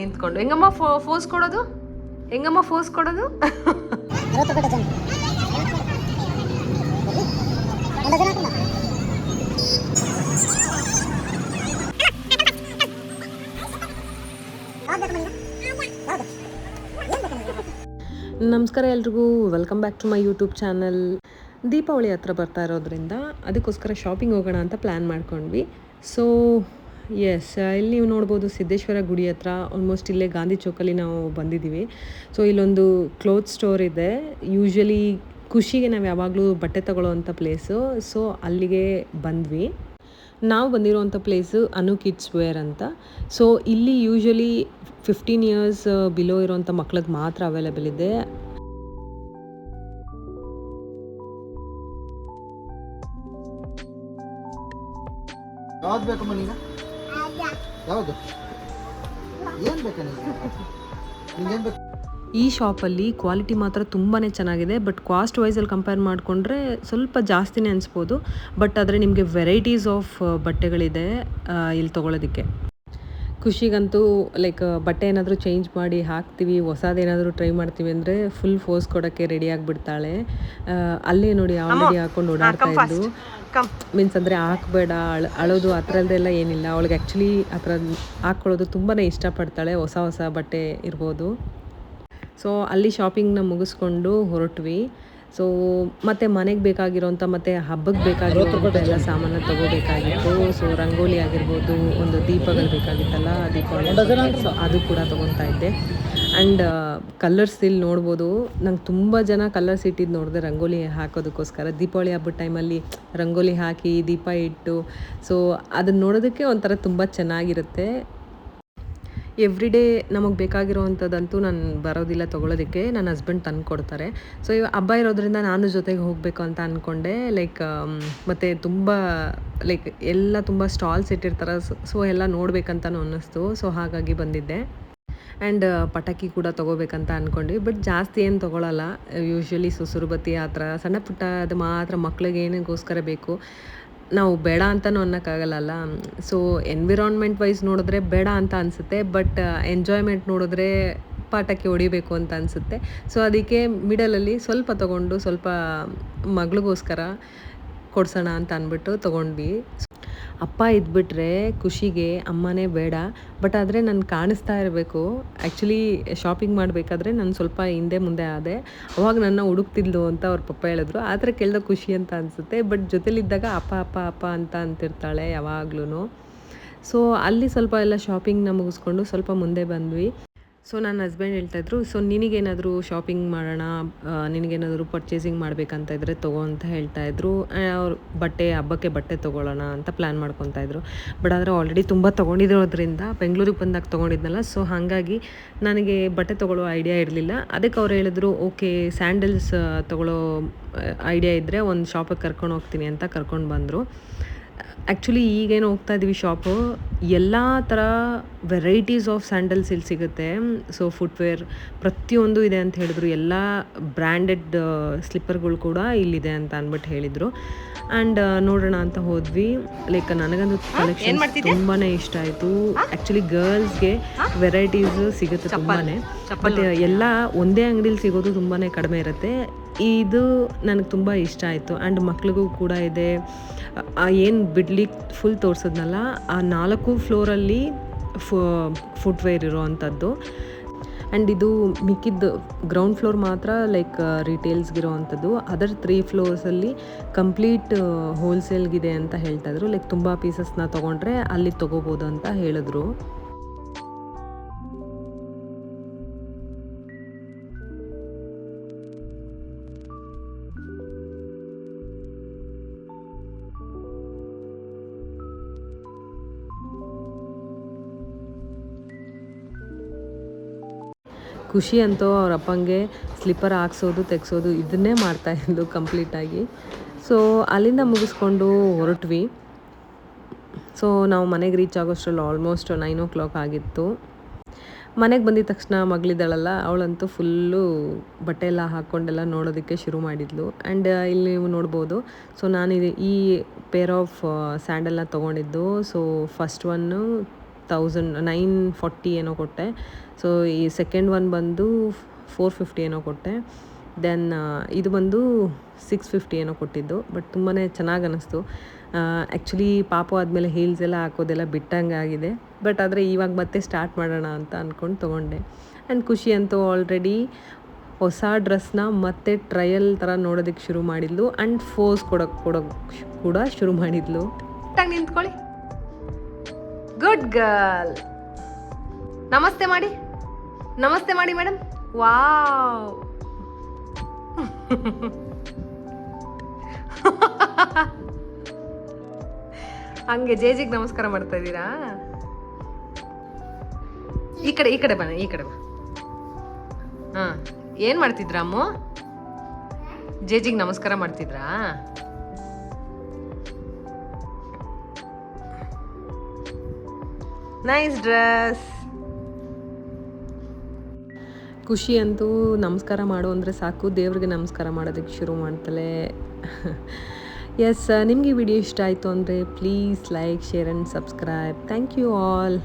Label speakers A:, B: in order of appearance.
A: ನಿಂತ್ಕೊಂಡು ಹೆಂಗಮ್ಮ ಫೋಸ್ ಕೊಡೋದು ನಮಸ್ಕಾರ ಎಲ್ರಿಗೂ, welcome back to my YouTube channel. Deepavali ಹತ್ರ ಬರ್ತಾ ಇರೋದ್ರಿಂದ ಅದಕ್ಕೋಸ್ಕರ ಶಾಪಿಂಗ್ ಹೋಗೋಣ ಅಂತ ಪ್ಲ್ಯಾನ್ ಮಾಡ್ಕೊಂಡ್ವಿ. ಸೊ ಎಸ್, ಇಲ್ಲಿ ನೀವು ನೋಡ್ಬೋದು ಸಿದ್ದೇಶ್ವರ ಗುಡಿ ಹತ್ರ, ಆಲ್ಮೋಸ್ಟ್ ಇಲ್ಲೇ ಗಾಂಧಿ ಚೌಕಲ್ಲಿ ನಾವು ಬಂದಿದ್ದೀವಿ. ಸೊ ಇಲ್ಲೊಂದು ಕ್ಲೋತ್ ಸ್ಟೋರ್ ಇದೆ. ಯೂಶ್ವಲಿ ಖುಷಿಗೆ ನಾವು ಯಾವಾಗಲೂ ಬಟ್ಟೆ ತೊಗೊಳ್ಳೋವಂಥ ಪ್ಲೇಸು. ಸೊ ಅಲ್ಲಿಗೆ ಬಂದ್ವಿ. ನಾವು ಬಂದಿರೋವಂಥ ಪ್ಲೇಸು ಅನು ಕಿಡ್ಸ್ ವೇರ್ ಅಂತ. ಸೊ ಇಲ್ಲಿ ಯೂಶ್ವಲಿ 15 ಇಯರ್ಸ್ ಬಿಲೋ ಇರೋವಂಥ ಮಕ್ಳಿಗೆ ಮಾತ್ರ ಅವೈಲೇಬಲ್ ಇದೆ.
B: ಯಾವ್ದು ಬೇಕು ಮನೀಗ? ಯಾವುದು ಏನು ಬೇಕು ನಿಂಗೇನು ಬೇಕು?
A: ಈ ಶಾಪಲ್ಲಿ ಕ್ವಾಲಿಟಿ ಮಾತ್ರ ತುಂಬಾ ಚೆನ್ನಾಗಿದೆ. ಬಟ್ ಕಾಸ್ಟ್ ವೈಸಲ್ಲಿ ಕಂಪೇರ್ ಮಾಡಿಕೊಂಡ್ರೆ ಸ್ವಲ್ಪ ಜಾಸ್ತಿನೇ ಅನಿಸ್ಬೋದು. ಬಟ್ ಆದರೆ ನಿಮಗೆ ವೆರೈಟೀಸ್ ಆಫ್ ಬಟ್ಟೆಗಳಿದೆ ಇಲ್ಲಿ ತೊಗೊಳೋದಕ್ಕೆ. ಖುಷಿಗಂತೂ ಲೈಕ್ ಬಟ್ಟೆ ಏನಾದರೂ ಚೇಂಜ್ ಮಾಡಿ ಹಾಕ್ತೀವಿ, ಹೊಸದೇನಾದರೂ ಟ್ರೈ ಮಾಡ್ತೀವಿ ಅಂದರೆ ಫುಲ್ ಫೋರ್ಸ್ ಕೊಡೋಕ್ಕೆ ರೆಡಿ ಆಗಿಬಿಡ್ತಾಳೆ. ಅಲ್ಲೇ ನೋಡಿ ಆಲ್ರೆಡಿ ಹಾಕ್ಕೊಂಡು ಓಡಾಡ್ತಾ ಇದ್ದು. ಮೀನ್ಸ್ ಅಂದರೆ ಹಾಕಬೇಡ, ಅಳೋದು ಆ ಥರದ್ದೆಲ್ಲ ಏನಿಲ್ಲ. ಅವಳಿಗೆ ಆ್ಯಕ್ಚುಲಿ ಆ ಥರ ಹಾಕ್ಕೊಳ್ಳೋದು ತುಂಬಾ ಇಷ್ಟಪಡ್ತಾಳೆ. ಹೊಸ ಬಟ್ಟೆ ಇರ್ಬೋದು. ಸೊ ಅಲ್ಲಿ ಶಾಪಿಂಗ್ನ ಮುಗಿಸ್ಕೊಂಡು ಹೊರಟ್ವಿ. ಸೊ ಮತ್ತು ಮನೆಗೆ ಬೇಕಾಗಿರೋಂಥ ಮತ್ತು ಹಬ್ಬಕ್ಕೆ ಬೇಕಾಗಿರೋಂಥ ಎಲ್ಲ ಸಾಮಾನು ತೊಗೋಬೇಕಾಗಿತ್ತು. ಸೊ ರಂಗೋಲಿ ಆಗಿರ್ಬೋದು, ಒಂದು ದೀಪಗಳು ಬೇಕಾಗಿತ್ತಲ್ಲ ದೀಪಾವಳಿ, ಸೊ ಅದು ಕೂಡ ತೊಗೊತಾ ಇದ್ದೆ. ಆ್ಯಂಡ್ ಕಲರ್ಸ್ ಇಲ್ಲಿ ನೋಡ್ಬೋದು. ನಂಗೆ ತುಂಬ ಜನ ಕಲರ್ಸ್ ಇಟ್ಟಿದ್ದು ನೋಡಿದೆ ರಂಗೋಲಿ ಹಾಕೋದಕ್ಕೋಸ್ಕರ. ದೀಪಾವಳಿ ಹಬ್ಬದ ಟೈಮಲ್ಲಿ ರಂಗೋಲಿ ಹಾಕಿ ದೀಪ ಇಟ್ಟು, ಸೊ ಅದನ್ನು ನೋಡೋದಕ್ಕೆ ಒಂಥರ ತುಂಬ ಚೆನ್ನಾಗಿರುತ್ತೆ. ಎವ್ರಿಡೇ ನಮಗೆ ಬೇಕಾಗಿರೋವಂಥದ್ದಂತೂ ನಾನು ಬರೋದಿಲ್ಲ ತೊಗೊಳೋದಕ್ಕೆ, ನನ್ನ ಹಸ್ಬೆಂಡ್ ತಂದು ಕೊಡ್ತಾರೆ. ಸೊ ಇವಾಗ ಹಬ್ಬ ಇರೋದ್ರಿಂದ ನಾನು ಜೊತೆಗೆ ಹೋಗಬೇಕು ಅಂತ ಅಂದ್ಕೊಂಡೆ. ಲೈಕ್ ಮತ್ತು ತುಂಬ ಲೈಕ್ ಎಲ್ಲ ತುಂಬ ಸ್ಟಾಲ್ಸ್ ಇಟ್ಟಿರ್ತಾರೆ. ಸೊ ಎಲ್ಲ ನೋಡಬೇಕಂತನೂ ಅನ್ನಿಸ್ತು. ಸೊ ಹಾಗಾಗಿ ಬಂದಿದ್ದೆ. ಆ್ಯಂಡ್ ಪಟಾಕಿ ಕೂಡ ತೊಗೋಬೇಕಂತ ಅಂದ್ಕೊಂಡ್ವಿ. ಬಟ್ ಜಾಸ್ತಿ ಏನು ತೊಗೊಳಲ್ಲ. ಯೂಶ್ವಲಿ ಸುಸುರು ಬತ್ತಿ ಆ ಥರ ಸಣ್ಣ ಪುಟ್ಟ ಅದು ಮಾತ್ರ ಮಕ್ಳಿಗೆ ಏನಿಗೋಸ್ಕರ ಬೇಕು. ನಾವು ಬೇಡ ಅಂತಲೂ ಅನ್ನೋಕ್ಕಾಗಲ್ಲ. ಸೊ ಎನ್ವಿರಾನ್ಮೆಂಟ್ ವೈಸ್ ನೋಡಿದ್ರೆ ಬೇಡ ಅಂತ ಅನಿಸುತ್ತೆ. ಬಟ್ ಎಂಜಾಯ್ಮೆಂಟ್ ನೋಡಿದ್ರೆ ಪಟಾಕಿ ಹೊಡಿಬೇಕು ಅಂತ ಅನಿಸುತ್ತೆ. ಸೊ ಅದಕ್ಕೆ ಮಿಡಲಲ್ಲಿ ಸ್ವಲ್ಪ ತೊಗೊಂಡು ಸ್ವಲ್ಪ ಮಗಳಿಗೋಸ್ಕರ ಕೊಡ್ಸೋಣ ಅಂತ ಅಂದ್ಬಿಟ್ಟು ತೊಗೊಂಡ್ವಿ. ಅಪ್ಪ ಇದ್ಬಿಟ್ರೆ ಖುಷಿಗೆ ಅಮ್ಮನೇ ಬೇಡ. ಬಟ್ ಆದರೆ ನಾನು ಕಾಣಿಸ್ತಾ ಇರಬೇಕು. ಆ್ಯಕ್ಚುಲಿ ಶಾಪಿಂಗ್ ಮಾಡಬೇಕಾದ್ರೆ ನಾನು ಸ್ವಲ್ಪ ಹಿಂದೆ ಮುಂದೆ ಆದೆ. ಅವಾಗ ನನ್ನ ಹುಡುಕ್ತಿದ್ಲು ಅಂತ ಅವ್ರ ಪಪ್ಪ ಹೇಳಿದ್ರು. ಆ ಥರ ಕೇಳಿದಾಗ ಖುಷಿ ಅಂತ ಅನಿಸುತ್ತೆ. ಬಟ್ ಜೊತೆಲಿದ್ದಾಗ ಅಪ್ಪ ಅಪ್ಪ ಅಪ್ಪ ಅಂತ ಅಂತಿರ್ತಾಳೆ ಯಾವಾಗ್ಲೂ. ಸೊ ಅಲ್ಲಿ ಸ್ವಲ್ಪ ಎಲ್ಲ ಶಾಪಿಂಗ್ನ ಮುಗಿಸ್ಕೊಂಡು ಸ್ವಲ್ಪ ಮುಂದೆ ಬಂದ್ವಿ. ಸೊ ನನ್ನ ಹಸ್ಬೆಂಡ್ ಹೇಳ್ತಾಯಿದ್ರು, ಸೊ ನಿನಗೇನಾದರೂ ಶಾಪಿಂಗ್ ಮಾಡೋಣ, ನಿನಗೇನಾದರೂ ಪರ್ಚೇಸಿಂಗ್ ಮಾಡಬೇಕಂತ ಇದ್ದರೆ ತೊಗೋ ಅಂತ ಹೇಳ್ತಾಯಿದ್ರು. ಅವ್ರು ಹಬ್ಬಕ್ಕೆ ಬಟ್ಟೆ ತೊಗೊಳ್ಳೋಣ ಅಂತ ಪ್ಲ್ಯಾನ್ ಮಾಡ್ಕೊತಾಯಿದ್ರು. ಬಟ್ ಆದರೆ ಆಲ್ರೆಡಿ ತುಂಬ ತೊಗೊಂಡಿರೋದ್ರಿಂದ ಬೆಂಗಳೂರಿಗೆ ಬಂದಾಗ ತೊಗೊಂಡಿದ್ನಲ್ಲ. ಸೊ ಹಾಗಾಗಿ ನನಗೆ ಬಟ್ಟೆ ತೊಗೊಳ್ಳೋ ಐಡಿಯಾ ಇರಲಿಲ್ಲ. ಅದಕ್ಕೆ ಅವ್ರು ಹೇಳಿದ್ರು, ಓಕೆ ಸ್ಯಾಂಡಲ್ಸ್ ತೊಗೊಳ್ಳೋ ಐಡಿಯಾ ಇದ್ದರೆ ಒಂದು ಶಾಪಿಗೆ ಕರ್ಕೊಂಡು ಹೋಗ್ತೀನಿ ಅಂತ ಕರ್ಕೊಂಡು ಬಂದರು. ಆ್ಯಕ್ಚುಲಿ ಈಗೇನು ಹೋಗ್ತಾ ಇದ್ದೀವಿ ಶಾಪು, ಎಲ್ಲ ಥರ ವೆರೈಟೀಸ್ ಆಫ್ ಸ್ಯಾಂಡಲ್ಸ್ ಇಲ್ಲಿ ಸಿಗುತ್ತೆ. ಸೊ ಫುಟ್ವೇರ್ ಪ್ರತಿಯೊಂದು ಇದೆ ಅಂತ ಹೇಳಿದ್ರು. ಎಲ್ಲ ಬ್ರ್ಯಾಂಡೆಡ್ ಸ್ಲಿಪ್ಪರ್ಗಳು ಕೂಡ ಇಲ್ಲಿದೆ ಅಂತ ಅಂದ್ಬಿಟ್ಟು ಹೇಳಿದರು. ಆ್ಯಂಡ್ ನೋಡೋಣ ಅಂತ ಹೋದ್ವಿ. ಲೈಕ್ ನನಗಂತೂ ಕಲೆಕ್ಷನ್ ತುಂಬಾ ಇಷ್ಟ ಆಯಿತು. ಆ್ಯಕ್ಚುಲಿ ಗರ್ಲ್ಸ್ಗೆ ವೆರೈಟೀಸ್ ಸಿಗುತ್ತೆ ತುಂಬಾ. ಬಟ್ ಎಲ್ಲ ಒಂದೇ ಅಂಗಡಿಲಿ ಸಿಗೋದು ತುಂಬಾ ಕಡಿಮೆ ಇರುತ್ತೆ. ಇದು ನನಗೆ ತುಂಬ ಇಷ್ಟ ಆಯಿತು. ಆ್ಯಂಡ್ ಮಕ್ಳಿಗೂ ಕೂಡ ಇದೆ. ಏನು ಬಿಡ್ಲಿಕ್ಕೆ ಫುಲ್ ತೋರಿಸಿದ್ನಲ್ಲ, ಆ 4 ಫ್ಲೋರಲ್ಲಿ ಫುಟ್ವೇರ್ ಇರೋ ಅಂಥದ್ದು. ಆ್ಯಂಡ್ ಇದು ಮಿಕ್ಕಿದ್ದು ಗ್ರೌಂಡ್ ಫ್ಲೋರ್ ಮಾತ್ರ ಲೈಕ್ ರಿಟೇಲ್ಸ್ಗಿರೋ ಅಂಥದ್ದು. ಅದರ್ 3 ಫ್ಲೋರ್ಸಲ್ಲಿ ಕಂಪ್ಲೀಟ್ ಹೋಲ್ಸೇಲ್ಗಿದೆ ಅಂತ ಹೇಳ್ತಾಯಿದ್ರು. ಲೈಕ್ ತುಂಬ ಪೀಸಸ್ನ ತೊಗೊಂಡ್ರೆ ಅಲ್ಲಿ ತೊಗೋಬೋದು ಅಂತ ಹೇಳಿದ್ರು. ಖುಷಿ ಅಂತೂ ಅವ್ರ ಅಪ್ಪಂಗೆ ಸ್ಲಿಪ್ಪರ್ ಹಾಕ್ಸೋದು ತೆಗ್ಸೋದು ಇದನ್ನೇ ಮಾಡ್ತಾಯಿದ್ದು ಕಂಪ್ಲೀಟಾಗಿ. ಸೊ ಅಲ್ಲಿಂದ ಮುಗಿಸ್ಕೊಂಡು ಹೊರಟ್ವಿ. ಸೊ ನಾವು ಮನೆಗೆ ರೀಚ್ ಆಗೋಷ್ಟರಲ್ಲಿ ಆಲ್ಮೋಸ್ಟ್ 9 o'clock ಆಗಿತ್ತು. ಮನೆಗೆ ಬಂದಿದ ತಕ್ಷಣ ಮಗಳಿದ್ದಾಳಲ್ಲ, ಅವಳಂತೂ ಫುಲ್ಲು ಬಟ್ಟೆ ಎಲ್ಲ ಹಾಕ್ಕೊಂಡೆಲ್ಲ ನೋಡೋದಕ್ಕೆ ಶುರು ಮಾಡಿದ್ಲು. ಆ್ಯಂಡ್ ಇಲ್ಲಿ ನೀವು ನೋಡ್ಬೋದು. ಸೊ ನಾನು ಈ ಪೇರ್ ಆಫ್ ಸ್ಯಾಂಡಲ್ನ ತೊಗೊಂಡಿದ್ದು. ಸೊ ಫಸ್ಟ್ ಒನ್ನು 940 ಏನೋ ಕೊಟ್ಟೆ. ಸೊ ಈ ಸೆಕೆಂಡ್ ಒನ್ ಬಂದು 450 ಏನೋ ಕೊಟ್ಟೆ. ದೆನ್ ಇದು ಬಂದು 650 ಏನೋ ಕೊಟ್ಟಿದ್ದು. ಬಟ್ ತುಂಬಾ ಚೆನ್ನಾಗಿ ಅನ್ನಿಸ್ತು. ಆ್ಯಕ್ಚುಲಿ ಪಾಪು ಆದಮೇಲೆ ಹೀಲ್ಸ್ ಎಲ್ಲ ಹಾಕೋದೆಲ್ಲ ಬಿಟ್ಟಂಗೆ ಆಗಿದೆ. ಬಟ್ ಆದರೆ ಇವಾಗ ಮತ್ತೆ ಸ್ಟಾರ್ಟ್ ಮಾಡೋಣ ಅಂತ ಅಂದ್ಕೊಂಡು ತೊಗೊಂಡೆ. ಆ್ಯಂಡ್ ಖುಷಿ ಅಂತೂ ಆಲ್ರೆಡಿ ಹೊಸ ಡ್ರೆಸ್ನ ಮತ್ತೆ ಟ್ರಯಲ್ ಥರ ನೋಡೋದಕ್ಕೆ ಶುರು ಮಾಡಿದ್ಲು. ಆ್ಯಂಡ್ ಫೋಸ್ ಕೊಡೋಕ್ಕೆ ಕೂಡ ಶುರು ಮಾಡಿದ್ಲು. ನಿಂತ್ಕೊಳ್ಳಿ, ಗುಡ್ ಗರ್ಲ್. ನಮಸ್ತೆ ಮಾಡಿ, ನಮಸ್ತೆ ಮಾಡಿ ಮೇಡಮ್. ವಾವ್, ಹಂಗೆ ಜೇಜಿಗೆ ನಮಸ್ಕಾರ ಮಾಡ್ತಾ ಇದ್ದೀರಾ? ಈ ಕಡೆ ಬಾ, ಈ ಕಡೆ ಬಾ. ಹಾಂ, ಏನು ಮಾಡ್ತಿದ್ರಾ ಅಮ್ಮು? ಜೇಜಿಗೆ ನಮಸ್ಕಾರ ಮಾಡ್ತಿದ್ರಾ? Nice dress. ಖುಷಿ ಅಂತೂ ನಮಸ್ಕಾರ ಮಾಡು ಅಂದರೆ ಸಾಕು, ದೇವ್ರಿಗೆ ನಮಸ್ಕಾರ ಮಾಡೋದಕ್ಕೆ ಶುರು ಮಾಡ್ತಾಳೆ. ಎಸ್, ನಿಮಗೆ ಈ ವಿಡಿಯೋ ಇಷ್ಟ ಆಯಿತು ಅಂದರೆ please like, share and subscribe. Thank you all.